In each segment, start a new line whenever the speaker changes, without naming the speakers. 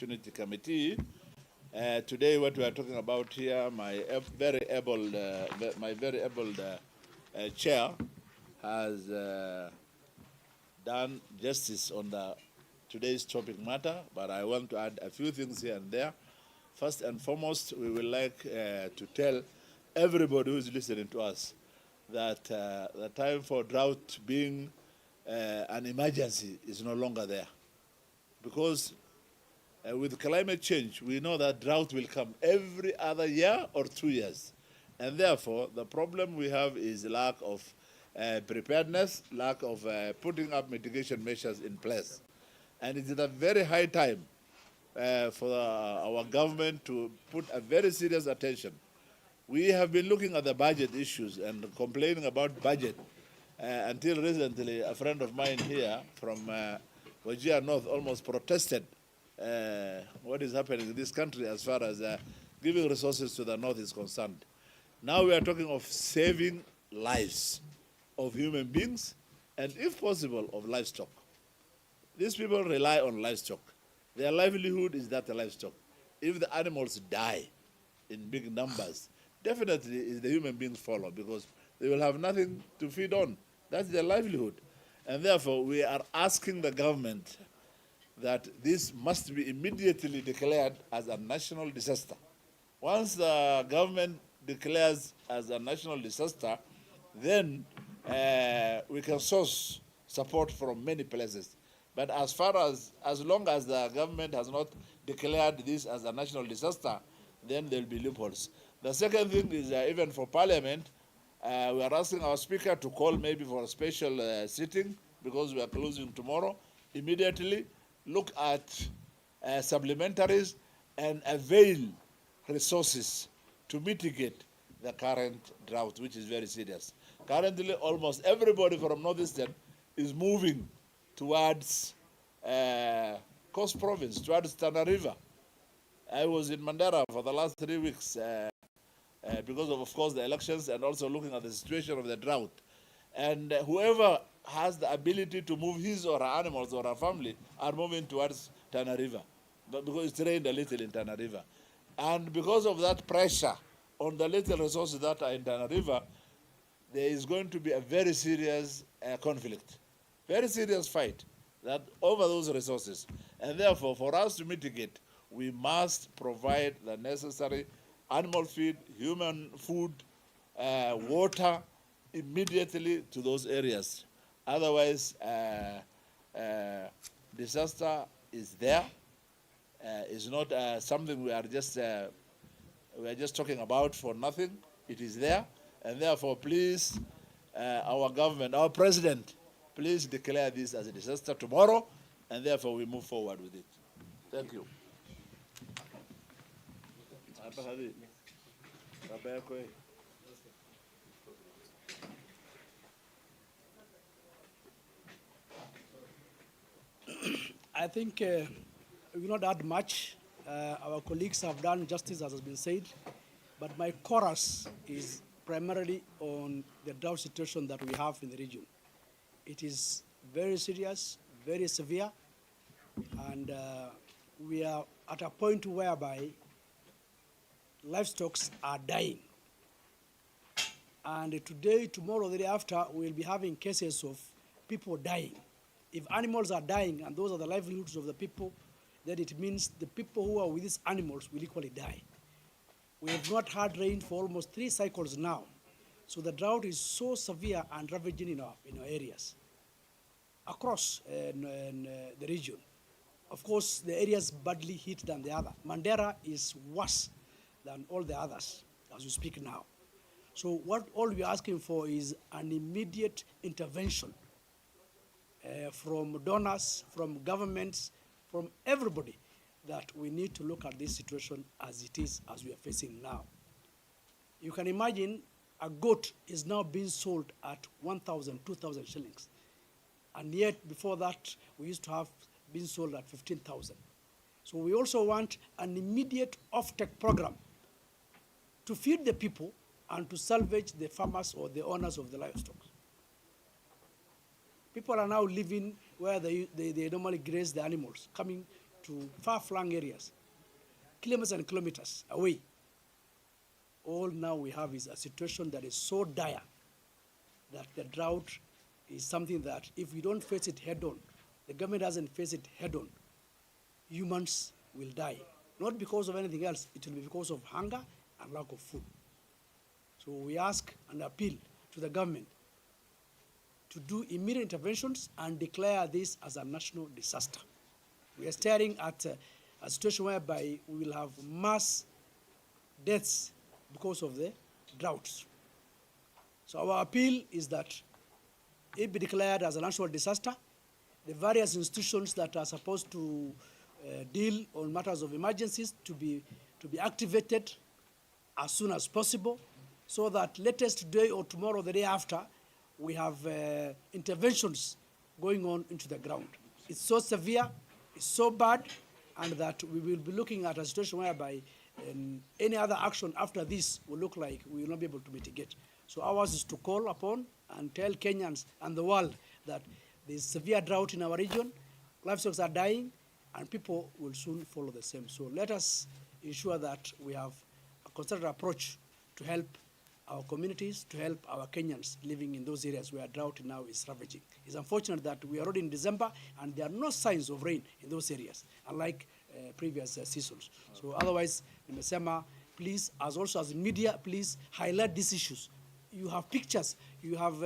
Opportunity Committee. Today, what we are talking about here, my very able chair has done justice on today's topic matter, but I want to add a few things here and there. First and foremost, we would like to tell everybody who is listening to us that the time for drought being an emergency is no longer there. Because with climate change, we know that drought will come every other year or 2 years. And therefore, the problem we have is lack of preparedness, lack of putting up mitigation measures in place. And it's at a very high time for our government to put a very serious attention. We have been looking at the budget issues and complaining about budget until recently. A friend of mine here from Wajir North almost protested what is happening in this country as far as giving resources to the North is concerned. Now we are talking of saving lives of human beings and, if possible, of livestock. These people rely on livestock. Their livelihood is that livestock. If the animals die in big numbers, definitely the human beings follow because they will have nothing to feed on. That's their livelihood. And therefore, we are asking the government that this must be immediately declared as a national disaster. Once the government declares as a national disaster, then we can source support from many places. But as long as the government has not declared this as a national disaster, then there will be loopholes. The second thing is even for Parliament, we are asking our Speaker to call maybe for a special sitting because we are closing tomorrow. Immediately look at supplementaries and avail resources to mitigate the current drought, which is very serious. Currently, almost everybody from Northeastern is moving towards Coast Province, towards Tana River. I was in Mandera for the last 3 weeks because of course, the elections and also looking at the situation of the drought. And whoever has the ability to move his or her animals or her family are moving towards Tana River, but because it's rained a little in Tana River. And because of that pressure on the little resources that are in Tana River, there is going to be a very serious conflict, very serious fight that over those resources. And therefore, for us to mitigate, we must provide the necessary animal feed, human food, water immediately to those areas. Otherwise, disaster is there. It's not something we are just talking about for nothing. It is there, and therefore, please, our government, our president, please declare this as a disaster tomorrow, and therefore we move forward with it. Thank you.
I think we will not add much. Our colleagues have done justice, as has been said, but my chorus is primarily on the drought situation that we have in the region. It is very serious, very severe, and we are at a point whereby livestock are dying. And today, tomorrow, the day after, we will be having cases of people dying. If animals are dying and those are the livelihoods of the people, then it means the people who are with these animals will equally die. We have not had rain for almost 3 cycles now. So the drought is so severe and ravaging in our areas across the region. Of course, the areas badly hit than the other. Mandera is worse than all the others as we speak now. So what all we are asking for is an immediate intervention from donors, from governments, from everybody, that we need to look at this situation as it is, as we are facing now. You can imagine a goat is now being sold at 1,000, 2,000 shillings. And yet before that, we used to have been sold at 15,000. So we also want an immediate off-take program to feed the people and to salvage the farmers or the owners of the livestock. People are now living where they normally graze the animals, coming to far-flung areas, kilometers and kilometers away. All now we have is a situation that is so dire that the drought is something that if we don't face it head-on, the government doesn't face it head-on, humans will die. Not because of anything else, it will be because of hunger and lack of food. So we ask and appeal to the government to do immediate interventions and declare this as a national disaster. We are staring at a situation whereby we will have mass deaths because of the droughts. So our appeal is that it be declared as a national disaster. The various institutions that are supposed to deal on matters of emergencies to be activated as soon as possible, so that latest today or tomorrow, the day after, we have interventions going on into the ground. It's so severe, it's so bad, and that we will be looking at a situation whereby any other action after this will look like we will not be able to mitigate. So ours is to call upon and tell Kenyans and the world that there is severe drought in our region, livestock are dying, and people will soon follow the same. So let us ensure that we have a concerted approach to help our communities, to help our Kenyans living in those areas where drought now is ravaging. It's unfortunate that we are already in December and there are no signs of rain in those areas, unlike previous seasons. So otherwise, nimesema, please, as also as media, please highlight these issues. You have pictures, you have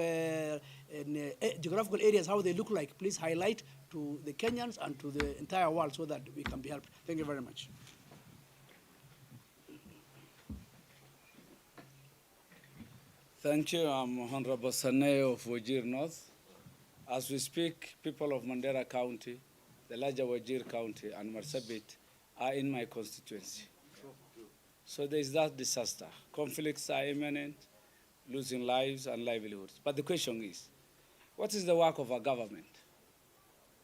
geographical areas, how they look like. Please highlight to the Kenyans and to the entire world so that we can be helped. Thank you very much.
Thank you. I'm Honorable Saneo of Wajir North. As we speak, people of Mandera County, the larger Wajir County, and Marsabit are in my constituency. So there is that disaster. Conflicts are imminent, losing lives and livelihoods. But the question is, what is the work of our government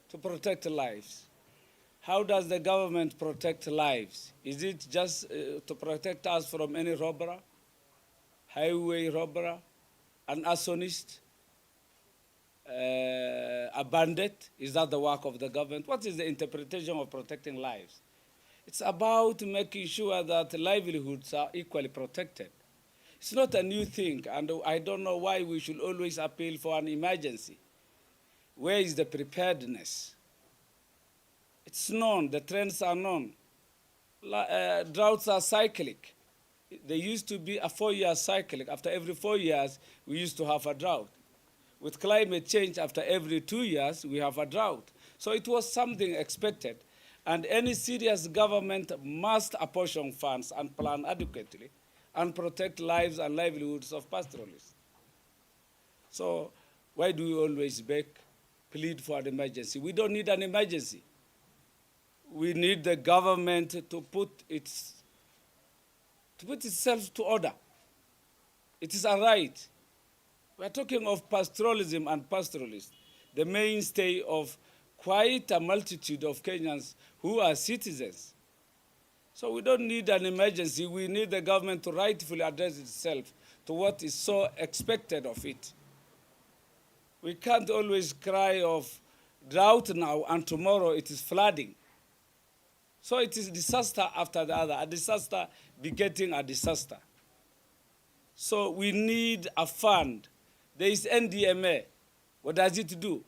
to protect lives? How does the government protect lives? Is it just to protect us from any robber, highway robber, an arsonist, a bandit? Is that the work of the government? What is the interpretation of protecting lives? It's about making sure that livelihoods are equally protected. It's not a new thing, and I don't know why we should always appeal for an emergency. Where is the preparedness? It's known, the trends are known. Droughts are cyclic. There used to be a 4-year cycle. After every 4 years, we used to have a drought. With climate change, after every 2 years, we have a drought. So it was something expected. And any serious government must apportion funds and plan adequately and protect lives and livelihoods of pastoralists. So why do we always beg, plead for an emergency? We don't need an emergency. We need the government to put itself to order. It is a right. We are talking of pastoralism and pastoralists, the mainstay of quite a multitude of Kenyans who are citizens. So we don't need an emergency. We need the government to rightfully address itself to what is so expected of it. We can't always cry of drought now and tomorrow it is flooding. So it is disaster after the other, a disaster begetting a disaster. So we need a fund. There is NDMA. What does it do?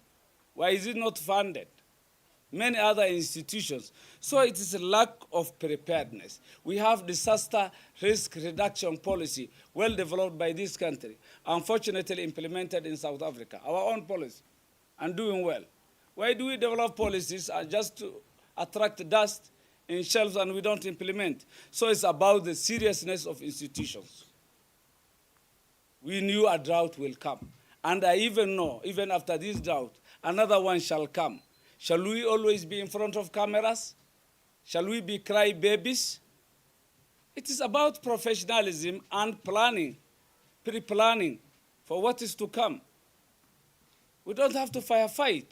Why is it not funded? Many other institutions. So it is a lack of preparedness. We have disaster risk reduction policy well developed by this country, unfortunately implemented in South Africa, our own policy, and doing well. Why do we develop policies just to attract dust in shelves and we don't implement? So it's about the seriousness of institutions. We knew a drought will come. And I even know, even after this drought, another one shall come. Shall we always be in front of cameras? Shall we be cry babies? It is about professionalism and planning, pre-planning for what is to come. We don't have to firefight.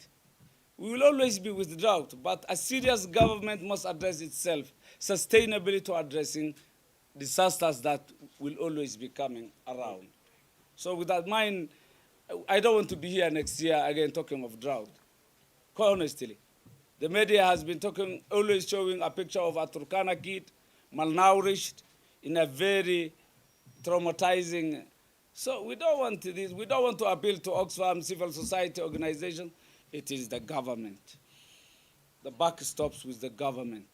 We will always be with drought, but a serious government must address itself sustainably to addressing disasters that will always be coming around. So with that mind, I don't want to be here next year again talking of drought, quite honestly. The media has been talking, always showing a picture of a Turkana kid, malnourished, in a very traumatizing. So we don't want this. We don't want to appeal to Oxfam civil society organization. It is the government. The buck stops with the government,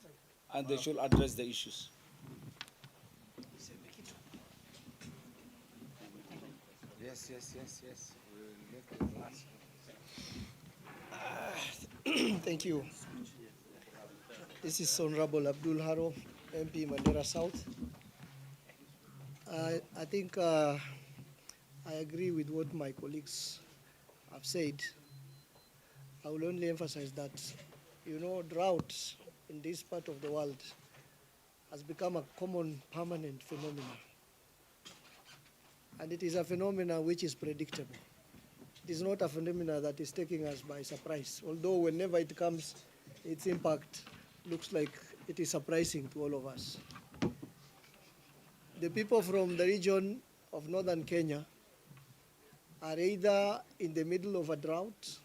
and they should address the issues.
Yes. We will make the last.
Thank you. This is Honorable Abdul Haro, MP Mandera South. I think I agree with what my colleagues have said. I will only emphasize that, drought in this part of the world has become a common, permanent phenomenon. And it is a phenomenon which is predictable. It is not a phenomenon that is taking us by surprise, although whenever it comes, its impact looks like it is surprising to all of us. The people from the region of northern Kenya are either in the middle of a drought,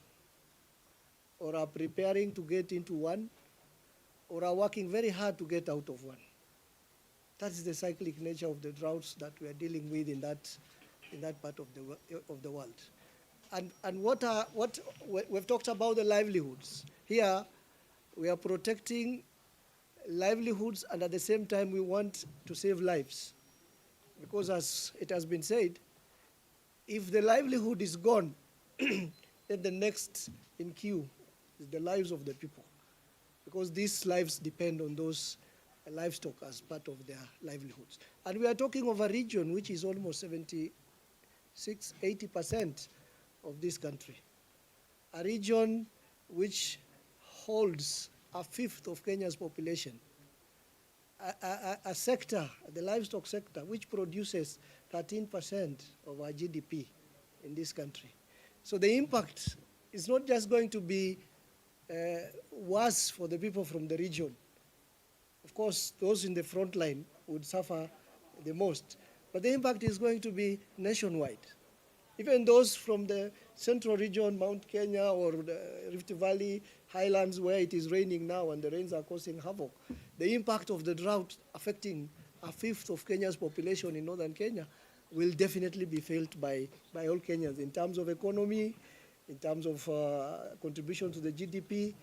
or are preparing to get into one, or are working very hard to get out of one. That is the cyclic nature of the droughts that we are dealing with in that part of the world. And what we've talked about the livelihoods. Here, we are protecting livelihoods, and at the same time, we want to save lives. Because as it has been said, if the livelihood is gone, then the next in queue is the lives of the people. Because these lives depend on those livestock as part of their livelihoods. And we are talking of a region which is almost 80% of this country. A region which holds a fifth of Kenya's population. A sector, the livestock sector, which produces 13% of our GDP in this country. So the impact is not just going to be worse for the people from the region. Of course, those in the front line would suffer the most. But the impact is going to be nationwide. Even those from the central region, Mount Kenya or the Rift Valley highlands where it is raining now and the rains are causing havoc, the impact of the drought affecting a fifth of Kenya's population in northern Kenya will definitely be felt by all Kenyans in terms of economy, in terms of contribution to the GDP,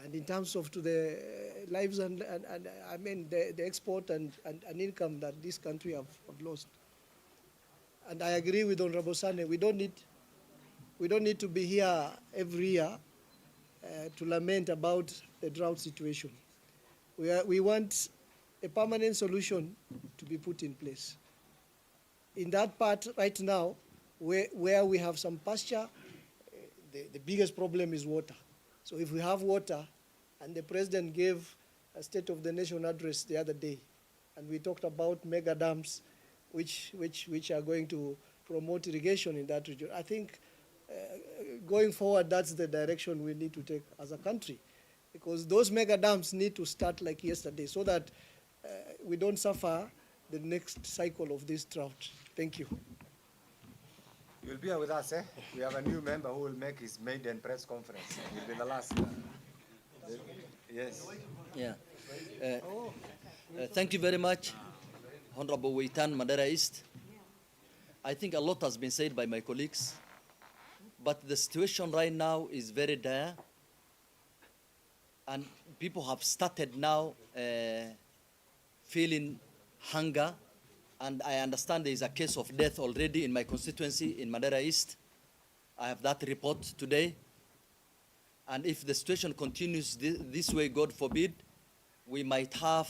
and in terms of to the lives and I mean the export and income that this country have lost. And I agree with Honorable Sane. We don't need to be here every year to lament about the drought situation. We want a permanent solution to be put in place. In that part right now, where we have some pasture, the biggest problem is water. So if we have water, and the President gave a State of the Nation address the other day, and we talked about mega dams, which are going to promote irrigation in that region. I think going forward, that's the direction we need to take as a country, because those mega dams need to start like yesterday so that we don't suffer the next cycle of this drought. Thank you.
You'll be here with us, eh? We have a new member who will make his maiden press conference. He'll be the last. Yes.
Yeah. Thank you very much, Honorable Weitan, Mandera East. I think a lot has been said by my colleagues, but the situation right now is very dire, and people have started now feeling hunger, and I understand there is a case of death already in my constituency in Mandera East. I have that report today, and if the situation continues this way, God forbid, we might have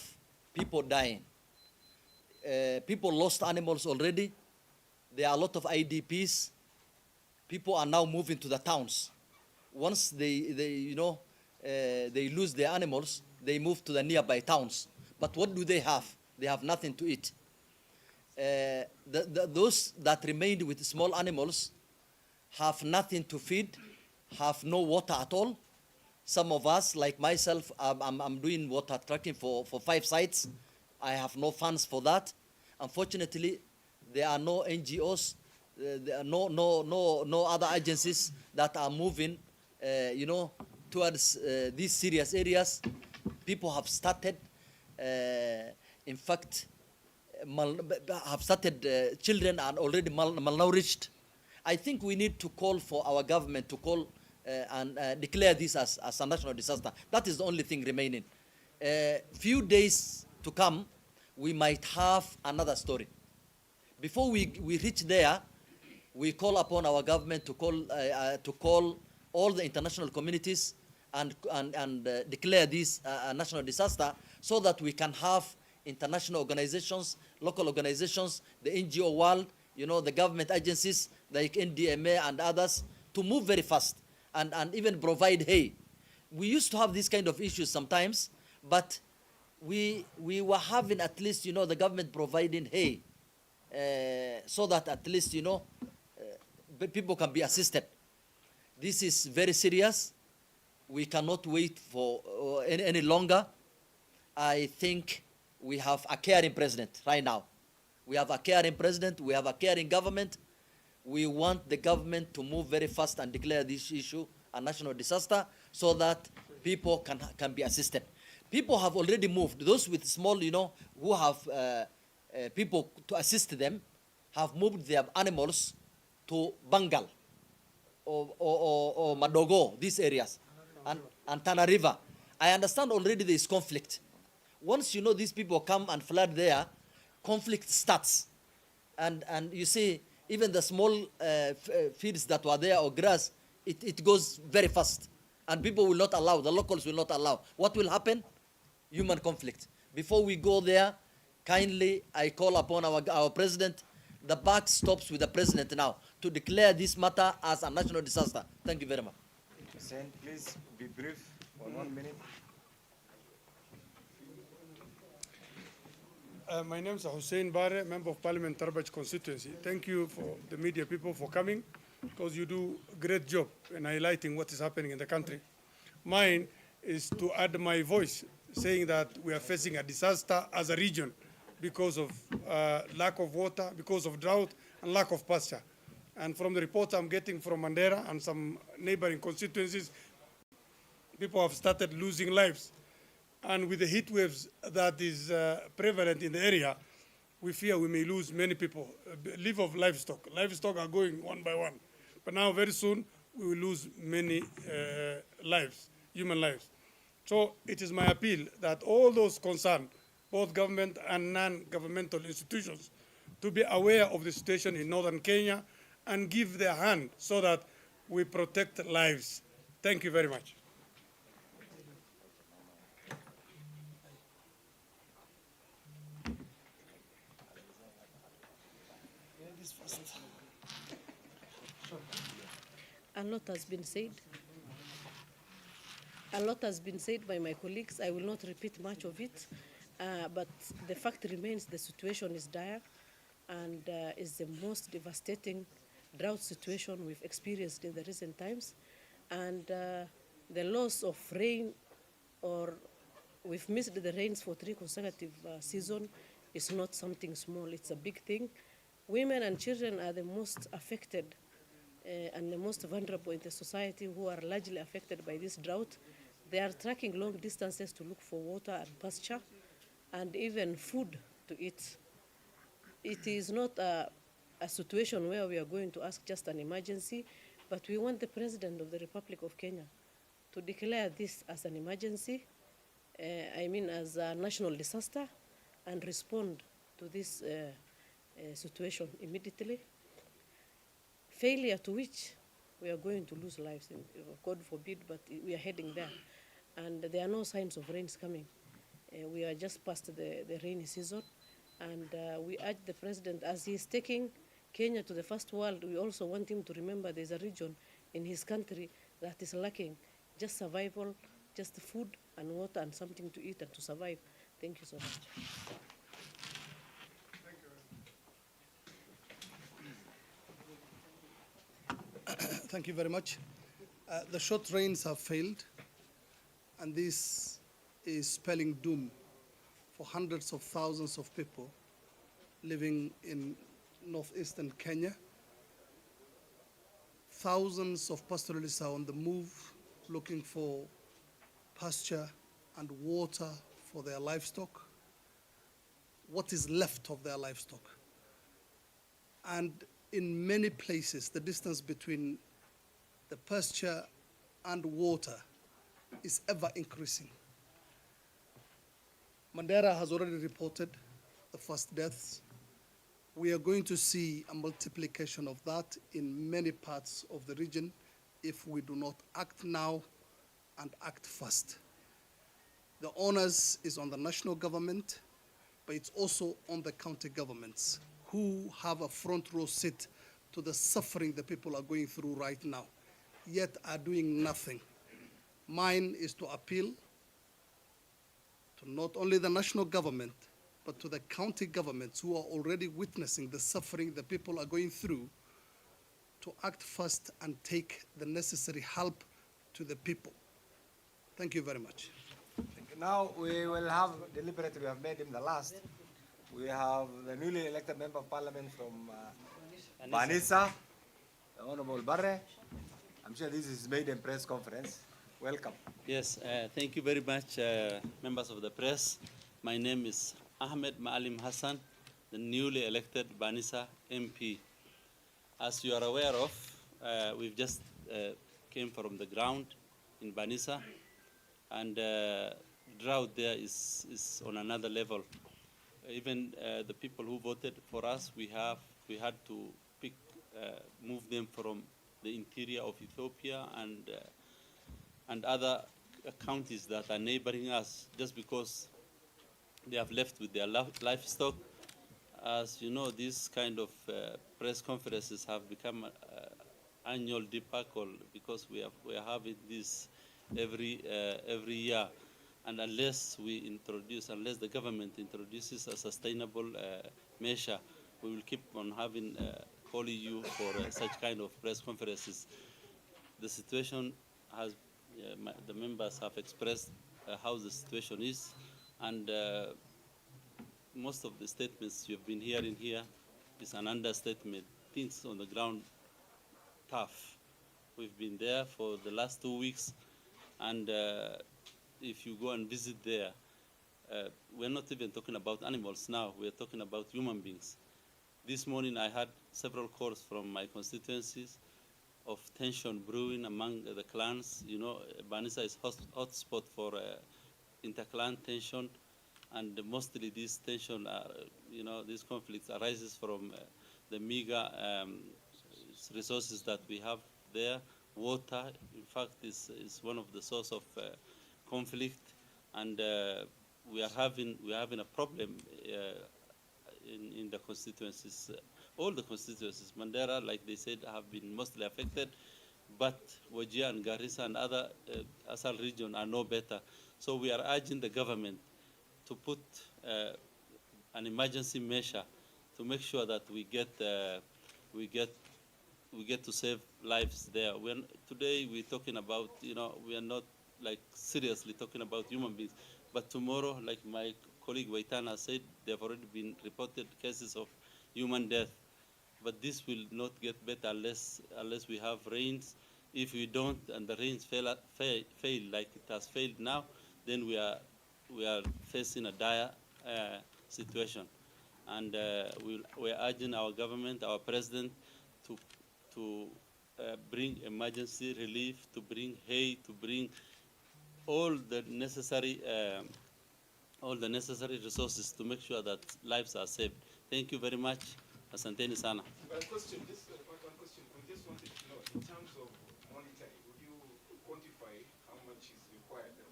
people dying. People lost animals already. There are a lot of IDPs. People are now moving to the towns. Once they lose their animals, they move to the nearby towns. But what do they have? They have nothing to eat. Those that remained with small animals have nothing to feed, have no water at all. Some of us, like myself, I'm doing water tracking for 5 sites. I have no funds for that. Unfortunately, there are no NGOs, there are no other agencies that are moving, towards these serious areas. People have started, in fact, children are already malnourished. I think we need to call for our government to call and declare this as a national disaster. That is the only thing remaining. Few days to come, we might have another story. Before we reach there, we call upon our government to call all the international communities and declare this a national disaster, so that we can have international organizations, local organizations, the NGO world, you know, the government agencies like NDMA and others, to move very fast and even provide hay. We used to have these kind of issues sometimes, but we were having at least, you know, the government providing hay, so that at least, you know, people can be assisted. This is very serious. We cannot wait for any longer. I think we have a caring president right now. We have a caring president. We have a caring government. We want the government to move very fast and declare this issue a national disaster, so that people can be assisted. People have already moved. Those with small, you know, who have people to assist them, have moved their animals to Bangal or Madogo, these areas, and Tana River. I understand already there is conflict. Once, you know, these people come and flood there, conflict starts. And you see, even the small fields that were there or grass, it goes very fast. And people will not allow, the locals will not allow. What will happen? Human conflict. Before we go there, kindly, I call upon our president. The buck stops with the president now to declare this matter as a national disaster. Thank you very much.
Hussein, please be brief for 1 minute.
My name is Hussein Bare, Member of Parliament, Tarbaj constituency. Thank you for the media people for coming, because you do a great job in highlighting what is happening in the country. Mine is to add my voice, saying that we are facing a disaster as a region because of lack of water, because of drought, and lack of pasture. And from the reports I'm getting from Mandera and some neighboring constituencies, people have started losing lives. And with the heat waves that is prevalent in the area, we fear we may lose many people. Live of livestock. Livestock are going one by one. But now very soon, we will lose many lives, human lives. So it is my appeal that all those concerned, both government and non-governmental institutions, to be aware of the situation in northern Kenya and give their hand so that we protect lives. Thank you very much.
A lot has been said. A lot has been said by my colleagues. I will not repeat much of it, but the fact remains the situation is dire and is the most devastating drought situation we've experienced in the recent times. And the loss of rain, or we've missed the rains for 3 consecutive seasons, is not something small. It's a big thing. Women and children are the most affected and the most vulnerable in the society, who are largely affected by this drought. They are trekking long distances to look for water and pasture and even food to eat. It is not a situation where we are going to ask just an emergency, but we want the President of the Republic of Kenya to declare this as an emergency, as a national disaster, and respond to this situation immediately. Failure to which we are going to lose lives, God forbid, but we are heading there. And there are no signs of rains coming. We are just past the rainy season. And we urge the President, as he is taking Kenya to the first world, we also want him to remember there's a region in his country that is lacking just survival, just food and water and something to eat and to survive. Thank you so much.
Thank you very much. The short rains have failed, and this is spelling doom for hundreds of thousands of people living in northeastern Kenya. Thousands of pastoralists are on the move looking for pasture and water for their livestock, what is left of their livestock. And in many places, the distance between the pasture and water is ever increasing. Mandera has already reported the first deaths. We are going to see a multiplication of that in many parts of the region if we do not act now and act fast. The onus is on the national government, but it's also on the county governments who have a front row seat to the suffering the people are going through right now, yet are doing nothing. Mine is to appeal to not only the national government, but to the county governments who are already witnessing the suffering the people are going through, to act fast and take the necessary help to the people. Thank you very much.
Now we will have, deliberately we have made him the last. We have the newly elected member of parliament from Banisa, the Honorable Barre. I'm sure this is his maiden press conference. Welcome.
Yes, thank you very much, members of the press. My name is Ahmed Maalim Hassan, the newly elected Banisa MP. As you are aware of, we've just came from the ground in Banisa, and drought there is on another level. Even the people who voted for us, we had to move them from the interior of Ethiopia and other counties that are neighboring us, just because they have left with their livestock. As you know, these kind of press conferences have become annual debacle because we are having this every year. And unless the government introduces a sustainable measure, we will keep on having calling you for such kind of press conferences. The situation has, the members have expressed how the situation is, and most of the statements you've been hearing here is an understatement. Things on the ground tough. We've been there for the last 2 weeks, and if you go and visit there, we're not even talking about animals now, we're talking about human beings. This morning I had several calls from my constituencies of tension brewing among the clans. You know, Banisa is hotspot for interclan tension, and mostly this tension, these conflicts arises from the meager resources that we have there. Water, in fact, is one of the source of conflict, and we are having a problem in the constituencies. All the constituencies, Mandera, like they said, have been mostly affected, but Wajir and Garissa and other Asal region are no better. So we are urging the government to put an emergency measure to make sure that we get to save lives there. Today we're talking about, we are not like seriously talking about human beings, but tomorrow, like my colleague Waitana said, there have already been reported cases of human death. But this will not get better unless we have rains. If we don't, and the rains fail like it has failed now, then we are facing a dire situation. And we are urging our government, our president, to bring emergency relief, to bring hay, to bring all the necessary resources to make sure that lives are saved. Thank you very much. Asanteni sana.
One question. We just wanted to know, in terms of monitoring, would you quantify how much is required to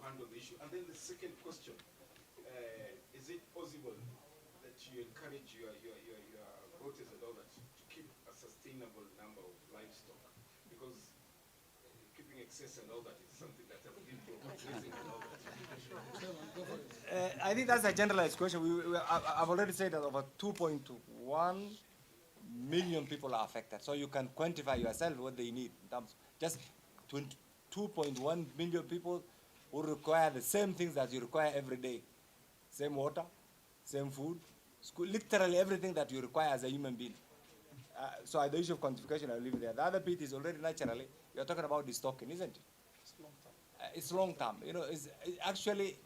handle the issue? And then the second question, is it possible that you encourage your voters and all that to keep a sustainable number of livestock? Because keeping excess and all that is something that has been progressing and all that.
I think that's a generalized question. I've already said that over 2.1 million people are affected. So you can quantify yourself what they need. In terms, just 2.1 million people who require the same things that you require every day. Same water, same food, school, literally everything that you require as a human being. So the issue of quantification, I'll leave it there. The other bit is already naturally, you're talking about the stocking, isn't it? it's long term. You know, it's actually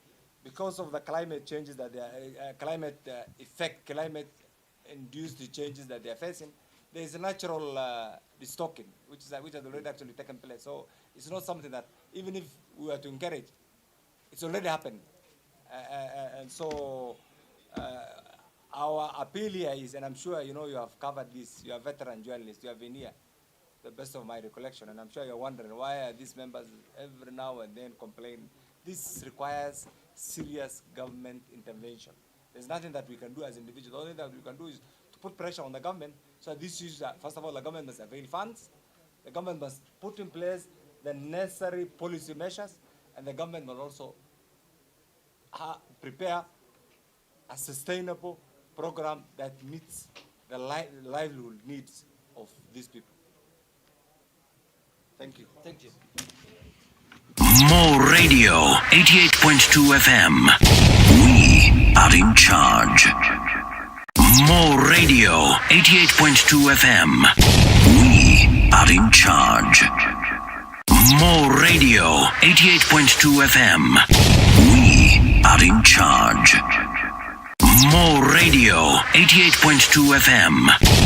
because of the climate changes that they are, climate effect, climate-induced changes that they are facing. There is a natural destocking, which has already actually taken place. So it's not something that even if we were to encourage, it's already happened. And so our appeal here is, and I'm sure you know you have covered this. You are veteran journalists. You have been here, the best of my recollection, and I'm sure you're wondering why are these members every now and then complain. This requires serious government intervention. There's nothing that we can do as individuals. The only thing that we can do is to put pressure on the government. So this is, first of all, the government must avail funds. The government must put in place the necessary policy measures, and the government must also prepare a sustainable program that meets the livelihood needs of these people. Thank you.
Thank you.
More Radio, 88.2 FM. We are in charge. More Radio, 88.2 FM. We are in charge. More Radio, 88.2 FM. We are in charge. More Radio, 88.2 FM.